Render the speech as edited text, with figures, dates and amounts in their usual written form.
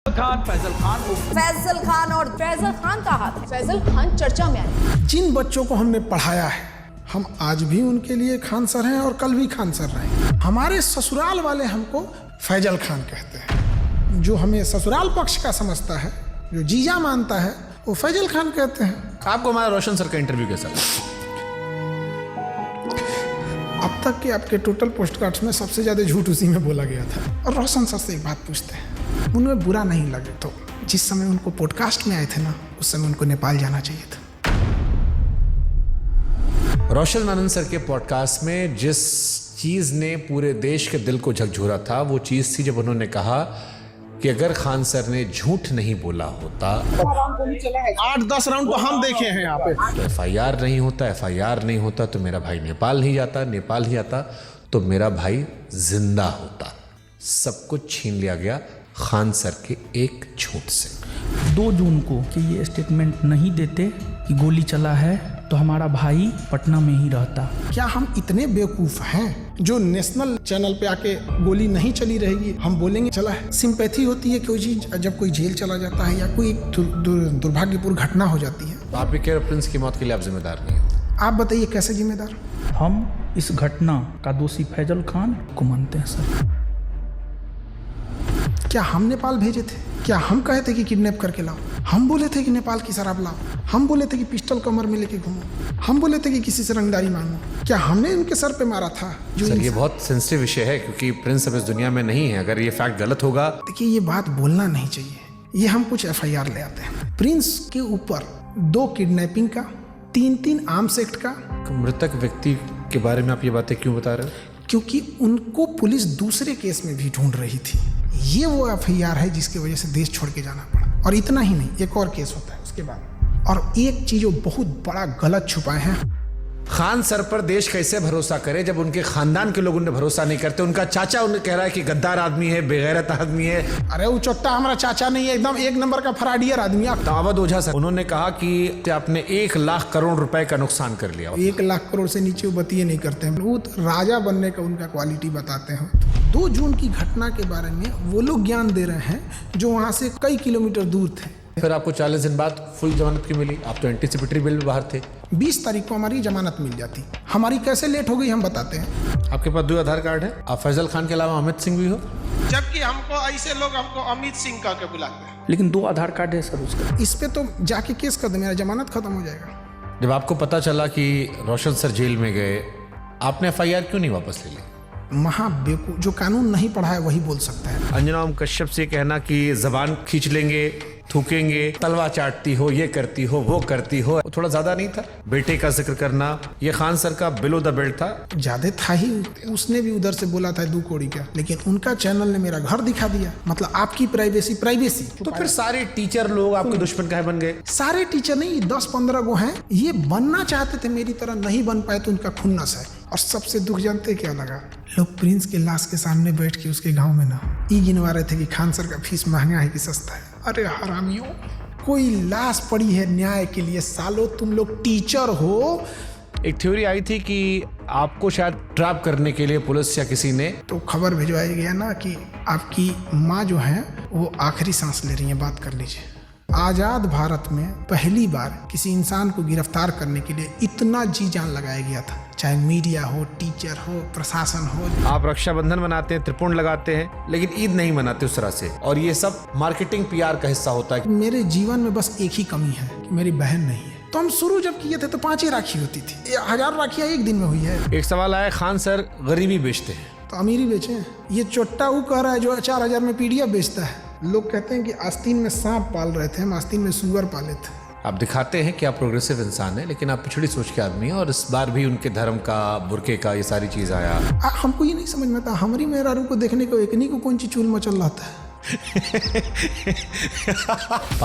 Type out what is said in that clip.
फैजल खान और फैजल खान का हाथ है। फैजल खान चर्चा में आए। जिन बच्चों को हमने पढ़ाया है, हम आज भी उनके लिए खान सर हैं और कल भी खान सर रहेंगे। हमारे ससुराल वाले हमको फैजल खान कहते हैं। जो हमें ससुराल पक्ष का समझता है, जो जीजा मानता है, वो फैजल खान कहते हैं। आपको हमारा रोशन सर का इंटरव्यू कैसा लगा? अब तक के आपके टोटल पोस्टकार्ड्स में सबसे ज्यादा झूठ उसी में बोला गया था। और रोशन सर से एक बात पूछते हैं, उन्हें बुरा नहीं लगे तो जिस समय उनको पॉडकास्ट में आए थे ना, उस समय उनको नेपाल जाना चाहिए था। रोशन आनंद सर के पॉडकास्ट में जिस चीज ने पूरे देश के दिल को झकझोरा था, वो चीज थी जब उन्होंने कहा कि अगर खान सर ने झूठ नहीं बोला होता, 8-10 राउंड तो हम देखे हैं यहाँ पे, तो एफआईआर नहीं होता तो मेरा भाई नेपाल नहीं जाता तो मेरा भाई जिंदा होता। सब कुछ छीन लिया गया खान सर के एक झूठ से। 2 जून को कि ये स्टेटमेंट नहीं देते कि गोली चला है तो हमारा भाई पटना में ही रहता। क्या हम इतने बेवकूफ हैं जो नेशनल चैनल पे आके गोली नहीं चली रहेगी हम बोलेंगे चला है? सिंपैथी होती है कि जब कोई जेल चला जाता है या कोई दुर्भाग्यपूर्ण घटना हो जाती है। आप भी कह रहे प्रिंस की मौत के लिए आप जिम्मेदार नहीं हैं। आप बताइए कैसे जिम्मेदार? हम इस घटना का दोषी फैजल खान को मानते हैं सर। क्या हम नेपाल भेजे थे? क्या हम कहे थे कि किडनैप करके लाओ? हम बोले थे कि नेपाल की शराब लाओ? हम बोले थे कि पिस्टल कमर में लेके घूमो? हम बोले थे कि किसी से रंगदारी मांगो? क्या हमने उनके सर पे मारा था? सर ये बहुत सेंसिटिव विषय है क्योंकि प्रिंस अब इस दुनिया में नहीं है। अगर ये फैक्ट गलत होगा, देखिए ये बात बोलना नहीं चाहिए। ये हम कुछ एफआईआर ले आते हैं। प्रिंस के ऊपर 2 किडनैपिंग का, 3 आर्म्स एक्ट का। मृतक व्यक्ति के बारे में आप ये बातें क्यों बता रहे हो? क्योंकि उनको पुलिस दूसरे केस में भी ढूंढ रही थी। ये वो एफआईआर है जिसकी वजह से देश छोड़ के जाना पड़ा। और इतना ही नहीं, एक और केस होता है उसके बाद। और एक चीज वो बहुत बड़ा गलत छुपाए हैं। खान सर पर देश कैसे भरोसा करे जब उनके खानदान के लोग उन्हें भरोसा नहीं करते? उनका चाचा उन्हें कह रहा है कि गद्दार आदमी है, बेगैरत आदमी है। अरे वो चोट्टा हमारा चाचा नहीं है, एकदम 1 नंबर का फराडियर आदमी है। दावत ओझा सर उन्होंने कहा कि आपने 1 लाख करोड़ रुपए का नुकसान कर लिया। 1 लाख करोड़ से नीचे वो बतिये नहीं करते हैं। वो तो राजा बनने का उनका क्वालिटी बताते हैं। 2 जून की घटना के बारे में वो लोग ज्ञान दे रहे हैं जो वहां से कई किलोमीटर दूर थे। फिर आपको 40 दिन बाद फुल जमानत क्यों मिली? आप तो एंटीसिपेटरी बेल में बाहर थे। 20 तारीख को हमारी जमानत मिल जाती। हमारी कैसे लेट हो गई हम बताते हैं। आपके पास 2 आधार कार्ड है। आप फैजल खान के अलावा अमित सिंह भी हो। जबकि हमको ऐसे लोग हमको अमित सिंह कह के बुलाते हैं। लेकिन 2 आधार कार्ड है सर उसका। इस पे तो जाके केस कर दे, मेरा जमानत खत्म हो जाएगा। जब आपको पता चला कि रोशन सर जेल में गए, आपने एफआईआर क्यों नहीं वापस ले ली? महाबेवकूफ, जो कानून नहीं पढ़ा है वही बोल सकता है। अंजना ओम कश्यप से कहना कि जबान खींच लेंगे, थूकेंगे, तलवा चाटती हो, ये करती हो, वो करती हो, थोड़ा ज्यादा नहीं था? बेटे का जिक्र करना, ये खान सर का बिलो द बेल्ट था। ज्यादा था ही। उसने भी उधर से बोला था 2 कौड़ी का, लेकिन उनका चैनल ने मेरा घर दिखा दिया। मतलब आपकी प्राइवेसी। तो फिर सारे टीचर लोग आपके दुश्मन काहे बन गए? सारे टीचर नहीं, 10-15 गो हैं। ये बनना चाहते थे मेरी तरह, नहीं बन पाए तो उनका खुन्नस है। और सबसे दुख जानते क्या लगा? लोग प्रिंस के लाश के सामने बैठ के उसके गांव में ना गिनवा रहे थे कि खान सर का फीस महंगा है कि सस्ता है। अरे हरामियों, कोई लाश पड़ी है न्याय के लिए। सालों तुम लोग टीचर हो। एक थ्योरी आई थी कि आपको शायद ट्रैप करने के लिए पुलिस या किसी ने तो खबर भिजवाया गया ना कि आपकी माँ जो है वो आखिरी सांस ले रही है, बात कर लीजिए। आजाद भारत में पहली बार किसी इंसान को गिरफ्तार करने के लिए इतना जी जान लगाया गया था, चाहे मीडिया हो, टीचर हो, प्रशासन हो। आप रक्षाबंधन मनाते हैं, त्रिपुंड लगाते हैं, लेकिन ईद नहीं मनाते उस तरह से। और ये सब मार्केटिंग पीआर का हिस्सा होता है। मेरे जीवन में बस एक ही कमी है कि मेरी बहन नहीं है। तो हम शुरू जब किए थे तो 5 ही राखी होती थी। 1000 राखियां एक दिन में हुई है। एक सवाल आया, खान सर गरीबी बेचते हैं तो अमीरी बेचे। ये चोट्टा वो कह रहा है जो 4000 में पीडिया बेचता है। लोग कहते हैं कि आस्तीन में सांप पाल रहे थे, हम आस्तीन में सुअर पाले थे। आप दिखाते हैं कि आप प्रोग्रेसिव इंसान हैं, लेकिन आप पिछड़ी सोच के आदमी हैं। और इस बार भी उनके धर्म का, बुरके का, ये सारी चीज आया। हमको ये नहीं समझ में आता, हमारी मेहरारू को देखने को एकनी को कौन सी चूल मचल रहा था।